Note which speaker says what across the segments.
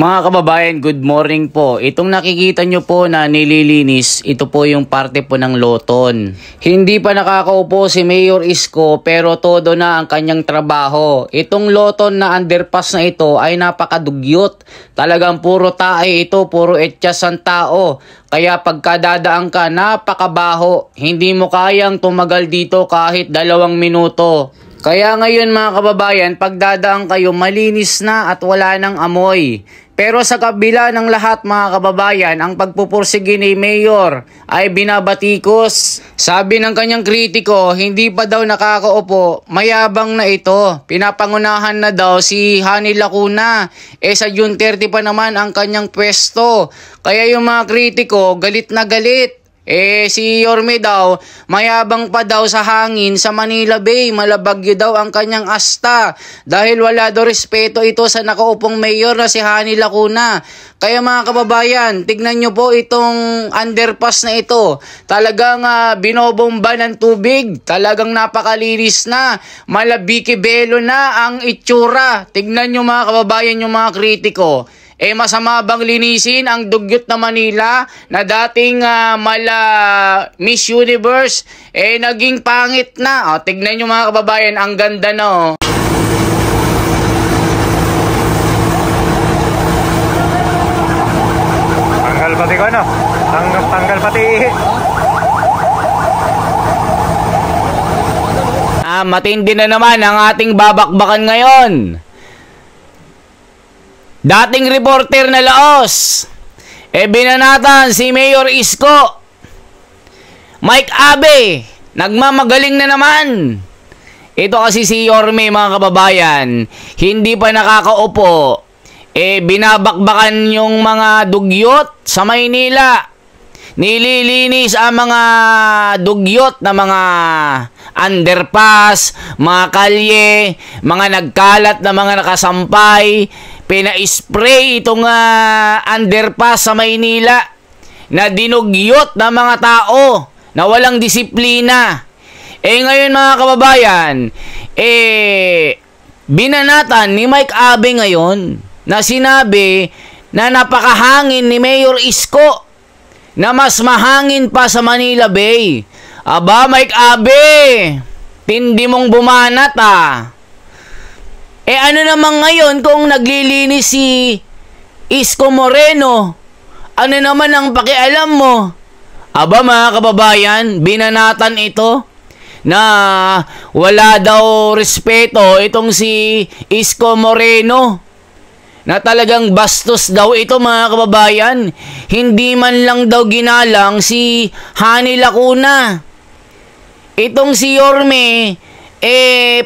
Speaker 1: Mga kababayan, good morning po. Itong nakikita nyo po na nililinis, ito po yung parte po ng loton. Hindi pa nakakaupo si Mayor Isko pero todo na ang kanyang trabaho. Itong loton na underpass na ito ay napakadugyot. Talagang puro tae ito, puro etsyas ang tao. Kaya pagkadadaan ka, napakabaho. Hindi mo kayang tumagal dito kahit 2 minuto. Kaya ngayon mga kababayan, pagdadaan kayo malinis na at wala nang amoy. Pero sa kabila ng lahat mga kababayan, ang pagpupursige ni Mayor ay binabatikos. Sabi ng kanyang kritiko, hindi pa daw nakakaupo, mayabang na ito. Pinapangunahan na daw si Hani Lacuna. Sa June 30 pa naman ang kanyang pwesto. Kaya yung mga kritiko, galit na galit. Si Yorme daw, mayabang pa daw sa hangin sa Manila Bay, malabagyo daw ang kanyang asta dahil wala daw respeto ito sa nakaupong mayor na si Hani Lacuna. Kaya mga kababayan, tignan nyo po itong underpass na ito. Talagang binobomba ng tubig, talagang napakalinis na, malabiki-belo na ang itsura. Tignan nyo mga kababayan yung mga kritiko. Masama bang linisin ang dugyot na Manila na dating Miss Universe? Naging pangit na. Tignan nyo mga kababayan, ang ganda no.
Speaker 2: Tanggal pati ko ano? Tanggal pati.
Speaker 1: Matindi na naman ang ating babakbakan ngayon. Dating reporter na Laos, binanatan si Mayor Isko. Mike Abe, nagmamagaling na naman. Ito kasi si Yorme mga kababayan, hindi pa nakakaupo. Binabakbakan yung mga dugyot sa Maynila. Nililinis ang mga dugyot na mga underpass, mga kalye, mga nagkalat na mga nakasampay. Pina-spray itong underpass sa Maynila na dinugyot na mga tao na walang disiplina. Ngayon mga kababayan, binanatan ni Mike Abe ngayon na sinabi na napakahangin ni Mayor Isko na mas mahangin pa sa Manila Bay. Aba Mike Abe, tindi mong bumanat ano naman ngayon kung naglilinis si Isko Moreno? Ano naman ang pakialam mo? Aba mga kababayan, binanatan ito na wala daw respeto itong si Isko Moreno. Na talagang bastos daw ito mga kababayan. Hindi man lang daw ginalang si Hani Lacuna. Itong si Yorme,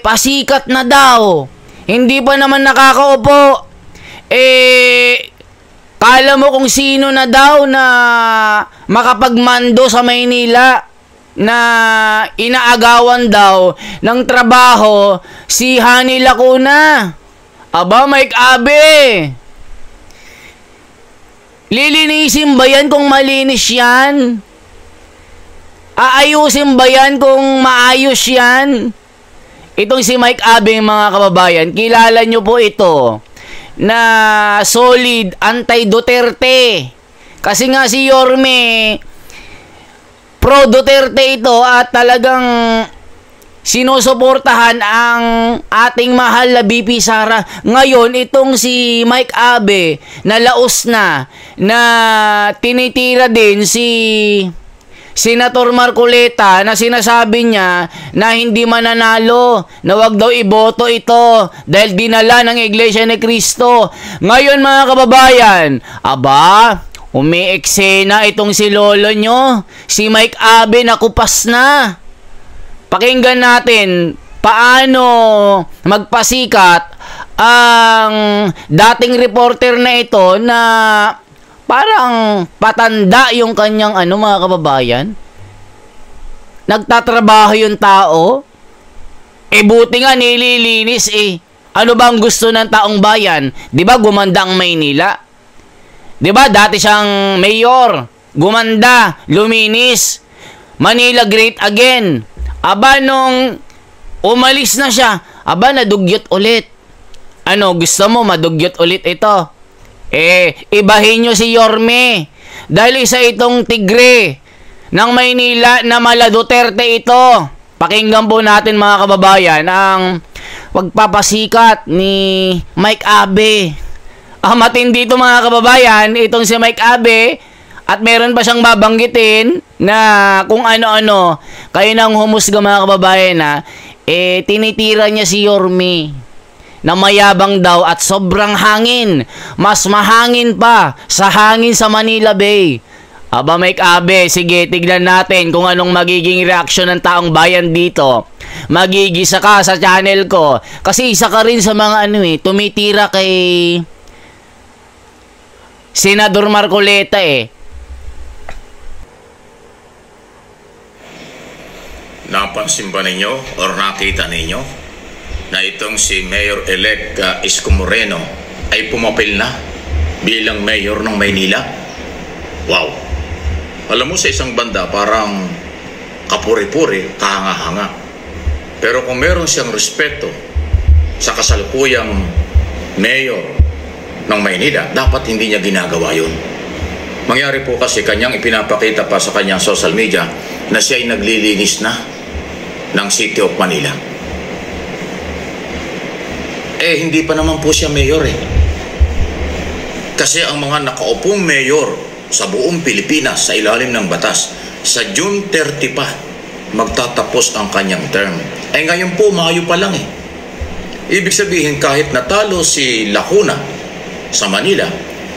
Speaker 1: pasikat na daw. Hindi pa naman nakakaupo. Kala mo kung sino na daw na makapagmando sa Maynila na inaagawan daw ng trabaho si Hani Lacuna. Aba, Mike Abe, lilinisin ba yan kung malinis yan? Aayusin ba yan kung maayos yan? Itong si Mike Abe mga kababayan, kilala nyo po ito na solid anti-Duterte. Kasi nga si Yorme, pro-Duterte ito at talagang sinusuportahan ang ating mahal na BP Sara. Ngayon, itong si Mike Abe na laos na tinitira din si Senator Marcoleta na sinasabi niya na hindi mananalo, na wag daw iboto ito dahil dinala ng Iglesia ni Cristo. Ngayon mga kababayan, aba, umi-eksena itong si lolo nyo, si Mike Abe na kupas na. Pakinggan natin paano magpasikat ang dating reporter na ito na parang patanda yung kanyang mga kababayan. Nagtatrabaho yung tao. Buti nga nililinis Ano bang gusto ng taong bayan? 'Di ba gumanda ang Maynila? 'Di ba dati siyang mayor, gumanda, luminis. Manila great again. Aba nung umalis na siya, aba nadugyot ulit. Ano, gusto mo madugyot ulit ito? ibahin nyo si Yorme. Dahil isa itong tigre ng Maynila na mala Duterte ito. Pakinggan po natin mga kababayan ang pagpapasikat ni Mike Abe. Matindi ito mga kababayan, itong si Mike Abe. At meron pa siyang babanggitin na kung ano-ano. Kayo nang humusga mga kababayan na tinitira niya si Yorme na mayabang daw at sobrang hangin. Mas mahangin pa sa hangin sa Manila Bay. Aba Mike Abe, sige tignan natin kung anong magiging reaksyon ng taong bayan dito. Magigisa ka sa channel ko. Kasi isa ka rin sa mga tumitira kay Senador Marcoleta
Speaker 3: Napansin ba ninyo or nakita ninyo na itong si Mayor-elect Isko Moreno ay pumapil na bilang mayor ng Maynila? Wow! Alam mo, sa isang banda parang kapuri-puri, kahanga-hanga. Pero kung meron siyang respeto sa kasalukuyang mayor ng Maynila, dapat hindi niya ginagawa yun. Mangyari po kasi kanyang ipinapakita pa sa kanyang social media na siya ay naglilinis na ng City of Manila. Hindi pa naman po siya mayor Kasi ang mga nakaupong mayor sa buong Pilipinas sa ilalim ng batas, sa June 30 pa magtatapos ang kanyang term. Ngayon po, Mayo pa lang Ibig sabihin, kahit natalo si Lacuna sa Manila,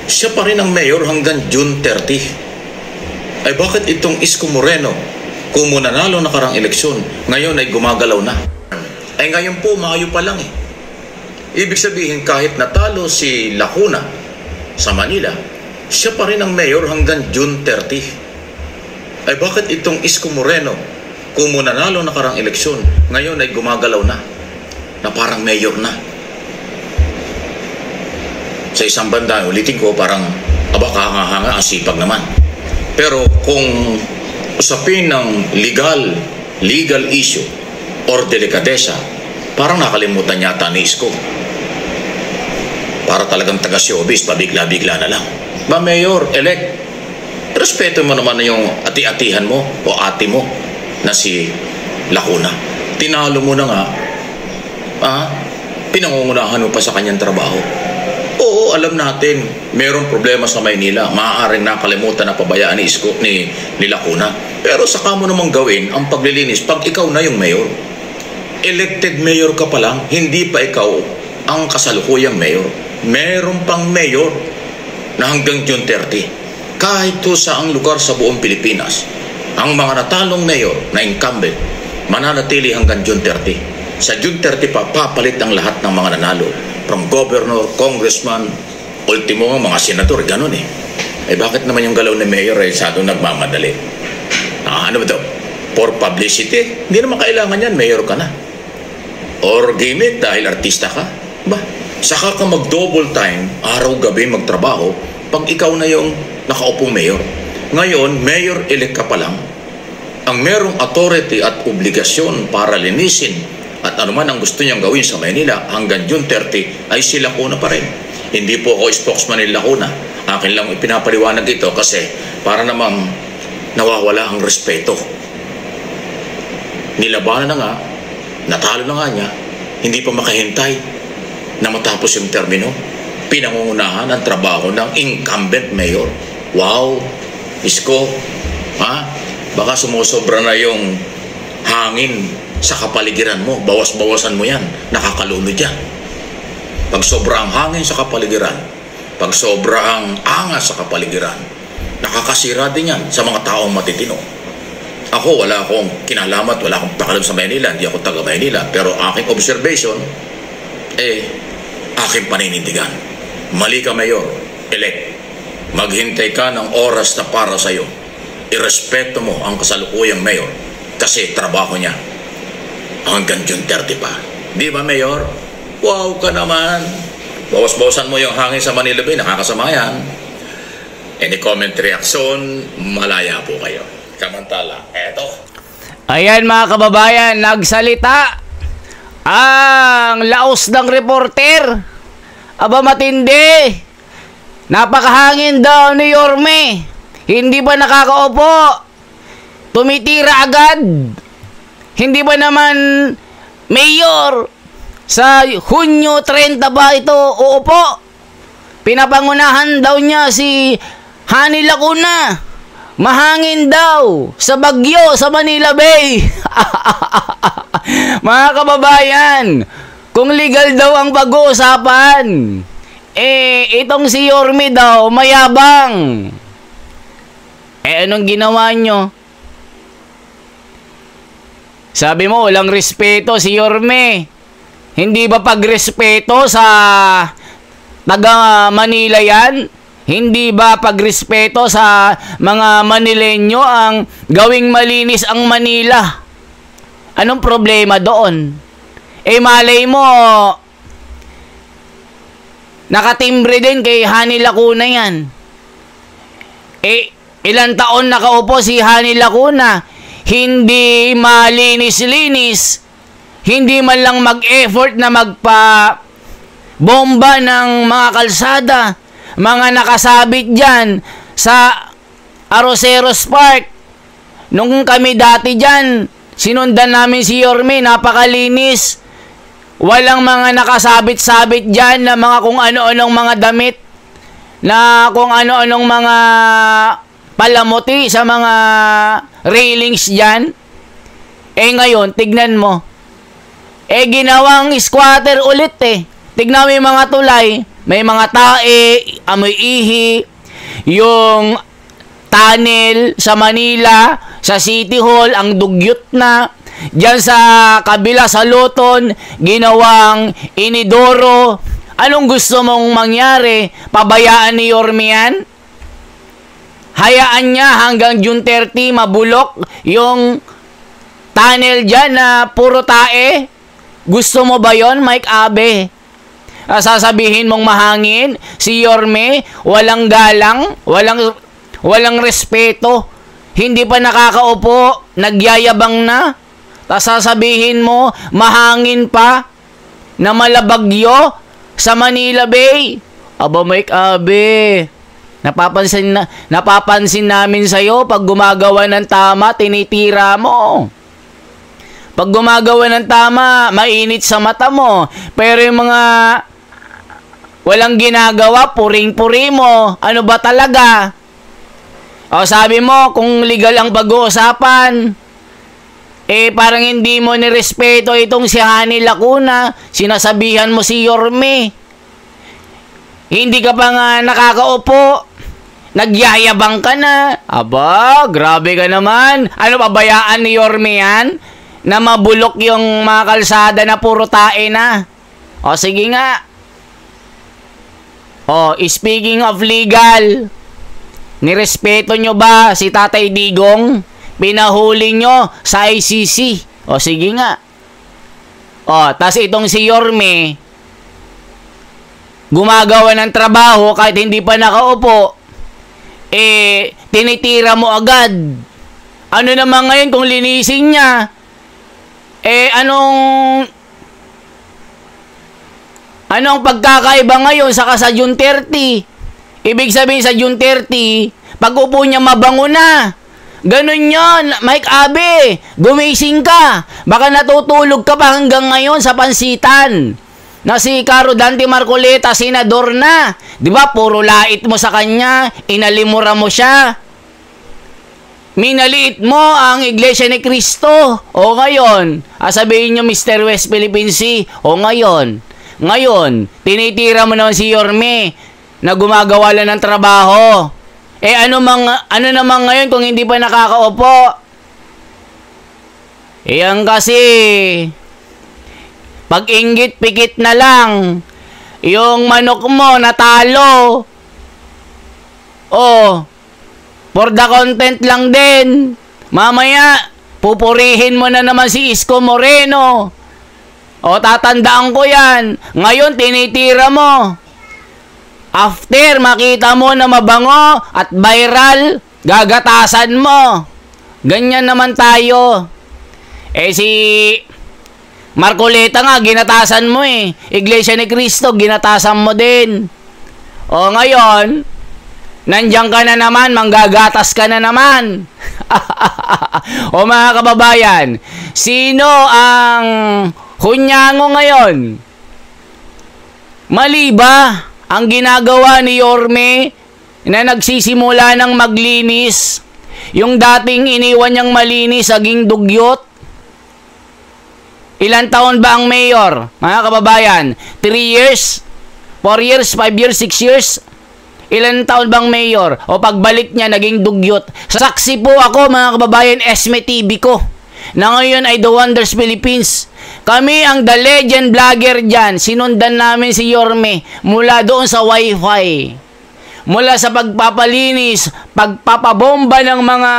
Speaker 3: siya pa rin ang mayor hanggang June 30. Bakit itong Isko Moreno, kung nanalo nakarang eleksyon, ngayon ay gumagalaw na? Ngayon po, Mayo pa lang Ibig sabihin, kahit natalo si Lacuna sa Manila, siya pa rin ang mayor hanggang June 30. Bakit itong Isko Moreno, kung nanalo nakarang eleksyon, ngayon ay gumagalaw na parang mayor na? Sa isang banda, ulitin ko, parang kahanga-hanga, ang sipag naman. Pero kung usapin ng legal issue or delikadesa, parang nakalimutan yata ni Isko. Para talagang taga-showbiz, pabigla-bigla na lang. Mayor-elect, respeto mo naman yung ati-atihan mo o ate mo na si Lacuna. Tinalo mo na nga, pinangungunahan mo pa sa kanyang trabaho. Oo, alam natin, mayroong problema sa Maynila. Maaaring nakalimutan na pabayaan ni Isko, ni Lacuna. Pero saka mo namang gawin ang paglilinis pag ikaw na yung mayor. Elected mayor ka pa lang, hindi pa ikaw ang kasalukuyang mayor. Meron pang mayor na hanggang June 30. Kahit to sa ang lugar sa buong Pilipinas, ang mga natalong mayor na incumbent, mananatili hanggang June 30. Sa June 30 pa, papalit ang lahat ng mga nanalo. From governor, congressman, ultimo mga senador, ganun bakit naman yung galaw ni mayor sado nagmamadali? Ano ba ito? For publicity? Hindi naman kailangan yan, mayor ka na. Or gimmick dahil artista ka? Saka ka mag-double time, araw-gabi magtrabaho, pag ikaw na yung nakaupong mayor. Ngayon, mayor-elect ka pa lang, ang merong authority at obligasyon para linisin at anuman ang gusto niyang gawin sa Maynila hanggang June 30 ay si Lacuna pa rin. Hindi po ako spokesman ni Lacuna. Akin lang ipinapaliwanag ito kasi para namang nawawala ang respeto. Nilabanan na nga, natalo na nga niya, hindi pa makahintay na matapos yung termino. Pinangungunahan ang trabaho ng incumbent mayor. Wow, Isko, baka sumusobra na yung hangin sa kapaligiran mo. Bawas-bawasan mo yan. Nakakalunod yan. Pag sobra ang hangin sa kapaligiran, pag sobra ang angas sa kapaligiran, nakakasira din yan sa mga taong matitino. Ako, wala akong kinalamat, wala akong pakalam sa Maynila, hindi ako taga Maynila. Pero aking observation, aking paninindigan. Mali ka, Mayor, elect. Maghintay ka ng oras na para sa'yo. Irespeto mo ang kasalukuyang Mayor kasi trabaho niya hanggang June 30 pa. Di ba, Mayor? Wow ka naman. Bawas-bawasan mo yung hangin sa Manila Bay. Nakakasama yan. Any comment, reaction, malaya po kayo. Samantala, eto.
Speaker 1: Ayan mga kababayan, nagsalita ang laos ng reporter. Aba matindi. Napakahangin daw ni Yorme. Hindi ba nakakaupo? Tumitira agad. Hindi ba naman, Mayor, sa Hunyo 30 ba ito uupo? Pinapangunahan daw niya si Hani Lacuna. Mahangin daw sa bagyo sa Manila Bay. Mga kababayan, kung legal daw ang pag-uusapan, itong si Yorme daw mayabang. Anong ginawa nyo? Sabi mo, walang respeto si Yorme. Hindi ba pagrespeto sa taga Manila yan? Hindi ba pagrespeto sa mga Manileño ang gawing malinis ang Manila? Anong problema doon? Malay mo, nakatimbre din kay Hani Lacuna yan. Ilang taon nakaupo si Hani Lacuna, hindi malinis-linis, hindi man lang mag-effort na magpa-bomba ng mga kalsada, mga nakasabit dyan sa Arroceros Park. Nung kami dati dyan, sinundan namin si Yorme, napakalinis. Walang mga nakasabit-sabit dyan na mga kung ano-anong mga damit, na kung ano-anong mga palamuti sa mga railings dyan. Ngayon, tignan mo. Ginawang squatter ulit Tignan mo yung mga tulay. May mga tae, amoy ihi, yung tunnel sa Manila, sa City Hall, ang dugyot na. Diyan sa kabila sa Luton, ginawang inidoro. Anong gusto mong mangyari? Pabayaan ni Yorme yan? Hayaan niya hanggang June 30 mabulok yung tunnel dyan na puro tae? Gusto mo ba yon, Mike Abe? Sasabihin mong mahangin si Yorme, walang galang, walang respeto, hindi pa nakakaupo, nagyayabang na. Sasabihin mo mahangin pa na malabagyo sa Manila Bay. Aba, Mike Abe, napapansin namin sa'yo pag gumagawa ng tama, tinitira mo. Pag gumagawa ng tama, mainit sa mata mo. Pero yung mga walang ginagawa, puring-puri mo. Ano ba talaga? Sabi mo, kung legal ang pag-uusapan, parang hindi mo nirespeto itong si Hani Lacuna. Sinasabihan mo si Yorme. Hindi ka pa nga nakakaupo. Nagyayabang ka na. Aba, grabe ka naman. Ano, pabayaan ni Yorme yan? Na mabulok yung mga kalsada na puro tae na. Sige nga. Speaking of legal, nirespeto nyo ba si Tatay Digong? Pinahuli nyo sa ICC. Sige nga. Tas itong si Yorme, gumagawa ng trabaho kahit hindi pa nakaupo, tinitira mo agad. Ano naman ngayon kung linisin niya? Anong pagkakaiba ngayon saka sa June 30? Ibig sabihin sa June 30, pag upo niya mabango na. Ganun yon, Mike Abe. Gumising ka. Baka natutulog ka pa hanggang ngayon sa pansitan. Na si Caro Dante Marcoleta, senador na. Di ba, puro lait mo sa kanya. Inalimura mo siya. Minaliit mo ang Iglesia ni Cristo. Ngayon, sabihin nyo Mr. West Philippine Sea. Ngayon, tinitira mo naman si Yorme na gumagawa lang ng trabaho. Ano naman ngayon kung hindi pa nakakaupo? Yan kasi, pag-inggit, pikit na lang. Yung manok mo, natalo. For the content lang din. Mamaya, pupurihin mo na naman si Isko Moreno. Tatandaan ko yan. Ngayon, tinitira mo. After, makita mo na mabango at viral, gagatasan mo. Ganyan naman tayo. Si Marcoleta nga, ginatasan mo Iglesia ni Cristo, ginatasan mo din. O ngayon, nandiyan ka na naman, manggagatas ka na naman. O mga kababayan, sino ang hunyango ngayon? Mali ba ang ginagawa ni Yorme na nagsisimula ng maglinis? Yung dating iniwan niyang malinis, saging dugyot? Ilan taon ba ang mayor, mga kababayan? 3 years? 4 years? 5 years? 6 years? Ilan taon bang mayor? O pagbalik niya, naging dugyot. Saksi po ako, mga kababayan, Esme TV ko, na ngayon ay The Wonders Philippines. Kami ang The Legend Vlogger dyan. Sinundan namin si Yorme mula doon sa wifi. Mula sa pagpapalinis, pagpapabomba ng mga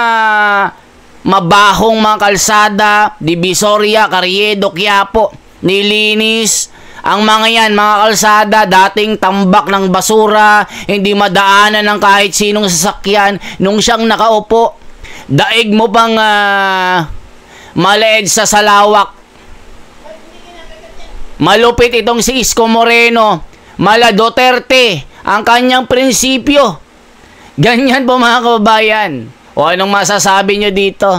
Speaker 1: mabahong mga kalsada, Divisoria, Carriedo, Quiapo, nilinis. Ang mga yan, mga kalsada, dating tambak ng basura, hindi madaanan ng kahit sinong sasakyan. Nung siyang nakaupo, daig mo pang maleed sa salawak. Malupit itong si Isko Moreno, mala Duterte, ang kanyang prinsipyo. Ganyan po mga kababayan. O anong masasabi nyo dito?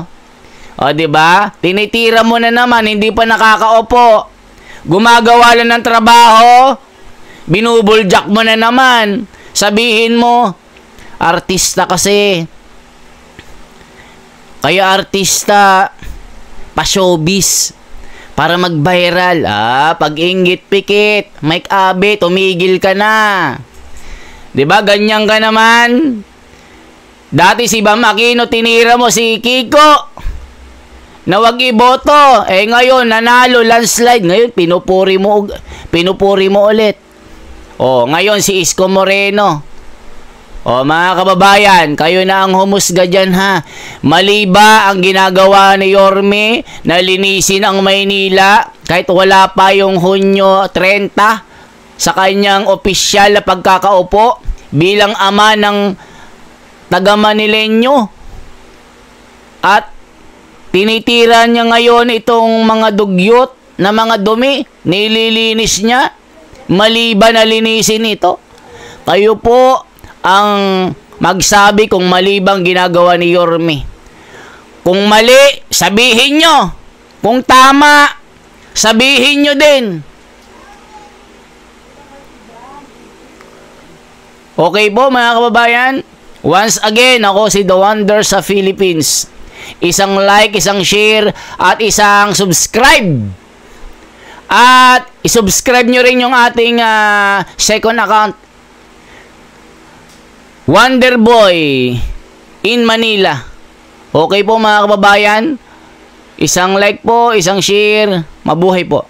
Speaker 1: O diba? Tinitira mo na naman, hindi pa nakakaupo. Gumagawa lang ng trabaho, binubuljak mo na naman. Sabihin mo, artista kasi. Kaya artista, pa-showbiz, para mag-viral. Pag-inggit pikit, Mike Abe, tumigil ka na. Diba, ganyan ka naman? Dati si Bam Aquino, tinira mo si Kiko na wag iboto. Ngayon, nanalo, landslide. Ngayon, pinupuri mo ulit. Ngayon, si Isko Moreno. Mga kababayan, kayo na ang humusga dyan, ha? Mali ba ang ginagawa ni Yorme na linisin ang Maynila kahit wala pa yung Hunyo 30 sa kanyang opisyal na pagkakaupo bilang ama ng taga Manileño? At tinitira niya ngayon itong mga dugyot na mga dumi, nililinis niya. Mali ba na linisin ito? Kayo po ang magsabi kung mali bang ginagawa ni Yorme. Kung mali, sabihin nyo. Kung tama, sabihin nyo din. Okay po mga kababayan? Once again, ako si The Wonders sa Philippines. Isang like, isang share, at isang subscribe. At isubscribe nyo rin yung ating second account, Wonderboy in Manila. Okay po mga kababayan? Isang like po, isang share. Mabuhay po.